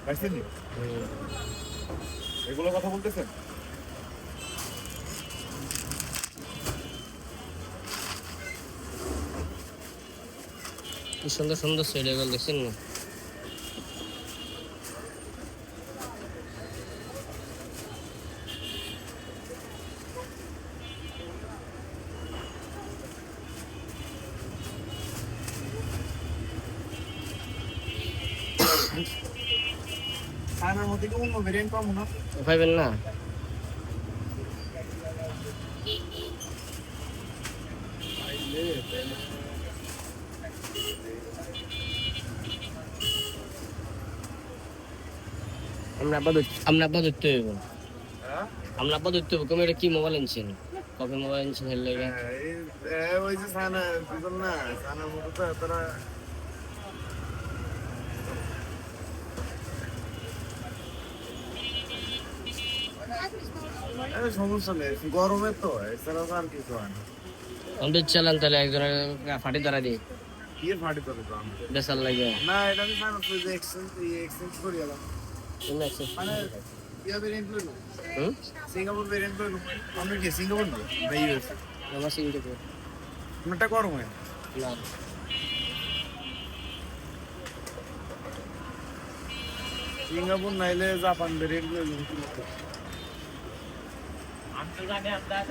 পাইছেন এগুলো কথা বলতেছেন? কি সুন্দর সুন্দর সেট এগুলো দেখছেন না? খানার মধ্যে কি অন্য ভেরিয়েন্ট পাবো না? পাইবেন না? আমরা আব্বা ধরতে হইব। আমরা আব্বা ধরতে হইব। এটা কি মোবাইল আনছেন? কবে মোবাইল আনছেন এর লাগে? ওই যে সানা বুঝল না, সানার মতো তো তারা সমস্যা নেই, গরমে তো এছাড়া তো আর কিছু হয় না। আমাদের চালান তাহলে একজনের ফাটি ধরা দিই কি ফাটি করে তো আমি বেসাল লাগে না, এটা আমি সানা তো যে এক্সচেঞ্জ করে গেলাম মানে ইয়া ভেরিয়েন্ট লইলো, সিঙ্গাপুর ভেরিয়েন্ট লইলো। আমি কি সিঙ্গাপুর না ভাই ইউএসএ? আমার সিঙ্গাপুর কোনটা গরম হয় না সিঙ্গাপুর নাইলে জাপান ভেরিয়েন্ট লইলো। আমি তো জানি আপনারা